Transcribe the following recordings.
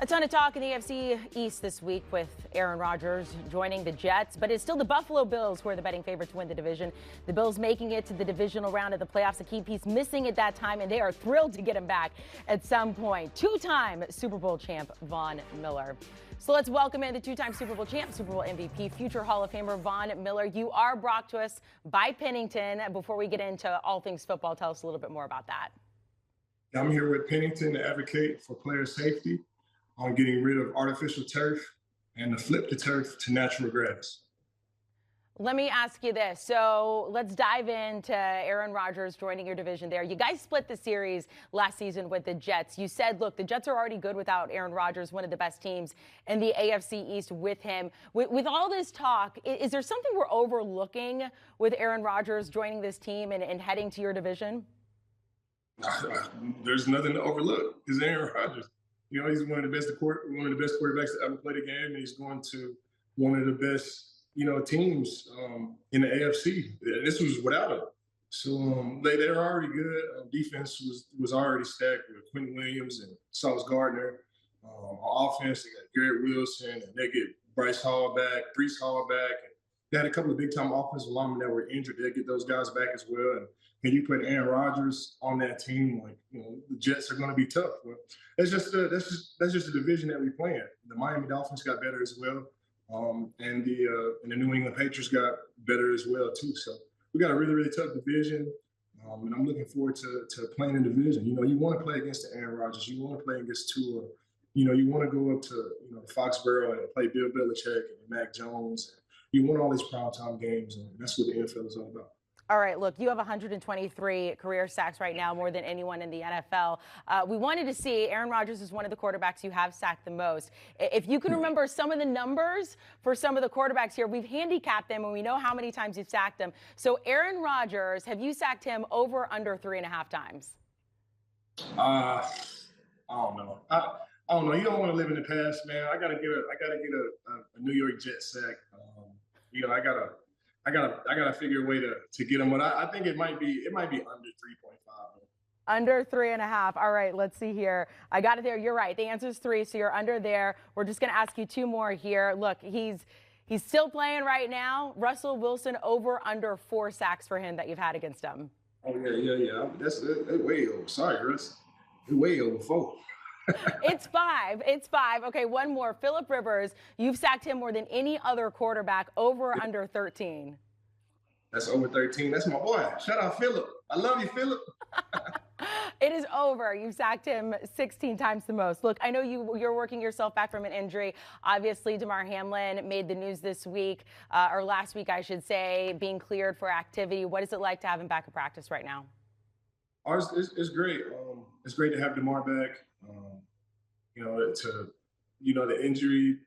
A ton of talk in the AFC East this week with Aaron Rodgers joining the Jets, but it's still the Buffalo Bills who are the betting favorite to win the division. The Bills making it to the divisional round of the playoffs, a key piece missing at that time, and they are thrilled to get him back at some point. Two-time Super Bowl champ Von Miller. So let's welcome in the two-time Super Bowl champ, Super Bowl MVP, future Hall of Famer Von Miller. You are brought to us by Pennington. Before we get into all things football, tell us a little bit more about that. I'm here with Pennington to advocate for player safety on getting rid of artificial turf and to flip the turf to natural grass. Let me ask you this. So let's dive into Aaron Rodgers joining your division there. You guys split the series last season with the Jets. You said, look, the Jets are already good without Aaron Rodgers, one of the best teams in the AFC East with him. With all this talk, is there something we're overlooking with Aaron Rodgers joining this team and heading to your division? There's nothing to overlook. It's Aaron Rodgers. You know, he's one of the best quarterbacks to ever play the game, and he's going to one of the best, teams in the AFC. This was without him. So they're already good. Defense was already stacked with Quentin Williams and Sauce Gardner. On offense, they got Garrett Wilson, and they get Breece Hall back. And they had a couple of big-time offensive linemen that were injured. They get those guys back as well. And you put Aaron Rodgers on that team, the Jets are going to be tough. But that's just the division that we play in. The Miami Dolphins got better as well, and the New England Patriots got better as well too. So we got a really, really tough division, and I'm looking forward to playing in the division. You want to play against Aaron Rodgers. You want to play against Tua. You want to go up to Foxborough and play Bill Belichick and Mac Jones. You want all these primetime games, and that's what the NFL is all about. All right, look, you have 123 career sacks right now, more than anyone in the NFL. We wanted to see, Aaron Rodgers is one of the quarterbacks you have sacked the most. If you can remember some of the numbers for some of the quarterbacks here, we've handicapped them and we know how many times you've sacked them. So Aaron Rodgers, have you sacked him over or under 3.5 times? I don't know. I don't know. You don't want to live in the past, man. I gotta get a New York Jets sack. I gotta figure a way to get them, but I think it might be under 3.5. Under 3.5. All right, let's see here. I got it there. You're right. The answer is 3, so you're under there. We're just gonna ask you 2 more here. Look, he's still playing right now. Russell Wilson, over under 4 sacks for him that you've had against him. Oh yeah. That's way over. Sorry, Russ. Way over 4. It's 5. It's 5. Okay, one more. Phillip Rivers, you've sacked him more than any other quarterback, over or under 13. That's over 13. That's my boy. Shout out, Phillip. I love you, Phillip. It is over. You've sacked him 16 times the most. Look, I know you're working yourself back from an injury. Obviously, Demar Hamlin made the news this week, or last week, I should say, being cleared for activity. What is it like to have him back in practice right now? It's great. It's great to have Demar back. The injury,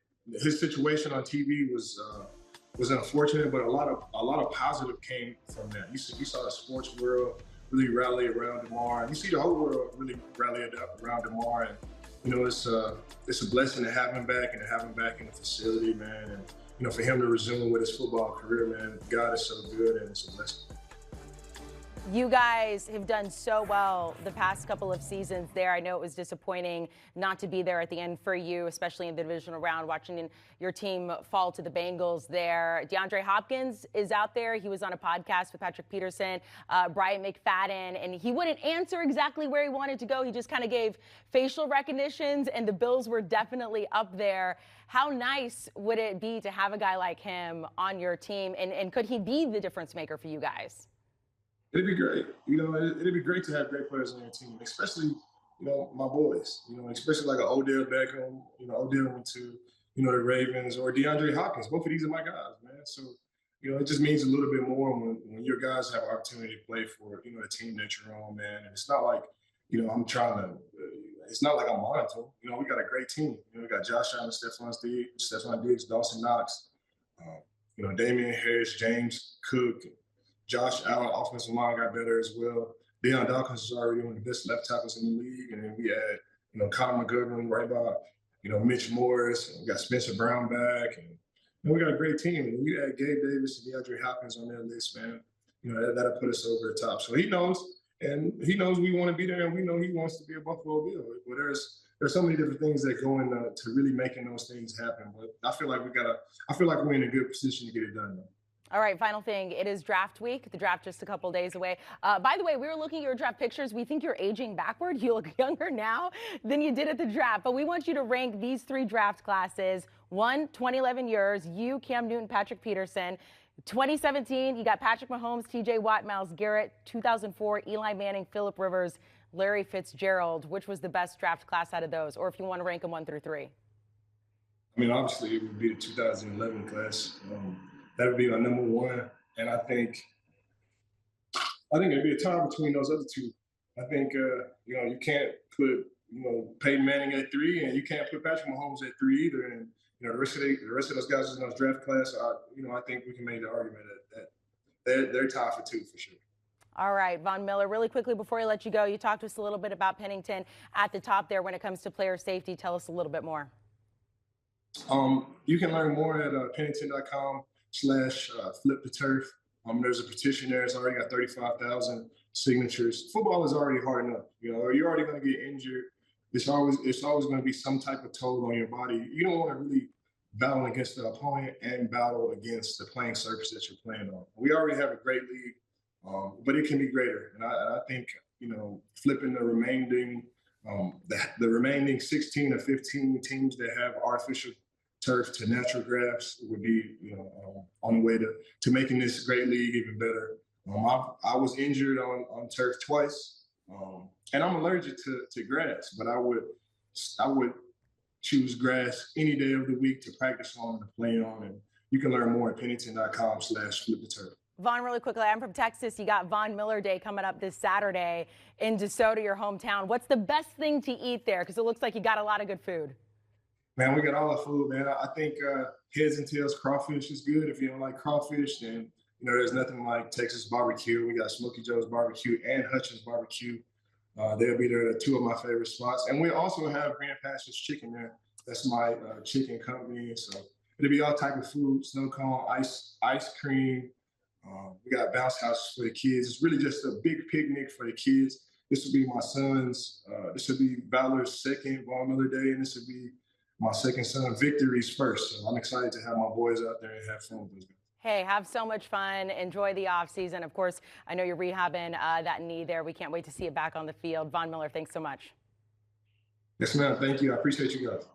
his situation on TV was unfortunate, but a lot of positive came from that. You saw the sports world really rally around Demar. You see the whole world really rally around Demar, and it's a blessing to have him back and to have him back in the facility, man. And for him to resume with his football career, man, God is so good, and it's a blessing. You guys have done so well the past couple of seasons there. I know it was disappointing not to be there at the end for you, especially in the divisional round, watching your team fall to the Bengals there. DeAndre Hopkins is out there. He was on a podcast with Patrick Peterson, Brian McFadden, and he wouldn't answer exactly where he wanted to go. He just kind of gave facial recognitions, and the Bills were definitely up there. How nice would it be to have a guy like him on your team, and could he be the difference maker for you guys? It'd be great. It'd be great to have great players on your team, especially, my boys, especially like an Odell Beckham. Odell went to, the Ravens, or DeAndre Hopkins. Both of these are my guys, man. So, it just means a little bit more when your guys have an opportunity to play for, the team that you're on, man. And it's not like, it's not like I'm monitoring. We got a great team. We got Josh Allen, Stephon Diggs, Dawson Knox, Damian Harris, James Cook, Josh Allen, offensive line, got better as well. Deion Dawkins is already one of the best left tackles in the league. And then we had, Connor McGovern right by, Mitch Morris. And we got Spencer Brown back. And we got a great team. And you add Gabe Davis and DeAndre Hopkins on that list, man. That'll put us over the top. So he knows, and he knows we want to be there, and we know he wants to be a Buffalo Bill. But there's so many different things that go into to really making those things happen. But I feel like we're in a good position to get it done. All right, final thing. It is draft week. The draft just a couple days away. By the way, we were looking at your draft pictures. We think you're aging backward. You look younger now than you did at the draft. But we want you to rank these 3 draft classes. 1, 2011 yours, you, Cam Newton, Patrick Peterson. 2017, you got Patrick Mahomes, TJ Watt, Myles Garrett. 2004, Eli Manning, Phillip Rivers, Larry Fitzgerald. Which was the best draft class out of those? Or if you want to rank them 1 through 3. I mean, obviously, it would be the 2011 class. That would be our number 1, and I think it'd be a tie between those other 2. I think you can't put Peyton Manning at 3, and you can't put Patrick Mahomes at 3 either. And the rest of those guys in those draft class, I think we can make the argument that they're tied for 2 for sure. All right, Von Miller, really quickly before I let you go, you talked to us a little bit about Pennington at the top there when it comes to player safety. Tell us a little bit more. You can learn more at Pennington.com/flip the turf. There's a petition there. It's already got 35,000 signatures. Football is already hard enough. You're already going to get injured. It's always going to be some type of toll on your body. You don't want to really battle against the opponent and battle against the playing surface that you're playing on. We already have a great league, but it can be greater. And I think flipping the remaining 16 or 15 teams that have artificial turf to natural grass would be, on the way to making this great league even better. I was injured on turf twice, and I'm allergic to grass, but I would choose grass any day of the week to practice on and play on. And you can learn more at Pennington.com/flip the turf. Vaughn, really quickly, I'm from Texas. You got Von Miller Day coming up this Saturday in DeSoto, your hometown. What's the best thing to eat there? Because it looks like you got a lot of good food. Man, we got all the food, man. I think heads and tails crawfish is good. If you don't like crawfish, then there's nothing like Texas barbecue. We got Smokey Joe's barbecue and Hutchins barbecue. They'll be there. 2 of my favorite spots. And we also have Grand Pastures Chicken there. That's my chicken company. So it'll be all type of food: snow cone, ice cream. We got bounce houses for the kids. It's really just a big picnic for the kids. This will be my son's. This will be Valor's second Von Miller Day, and this will be my second son Victory's first. So I'm excited to have my boys out there and have fun with those guys. Hey, have so much fun. Enjoy the offseason. Of course, I know you're rehabbing that knee there. We can't wait to see it back on the field. Von Miller, thanks so much. Yes, ma'am. Thank you. I appreciate you guys.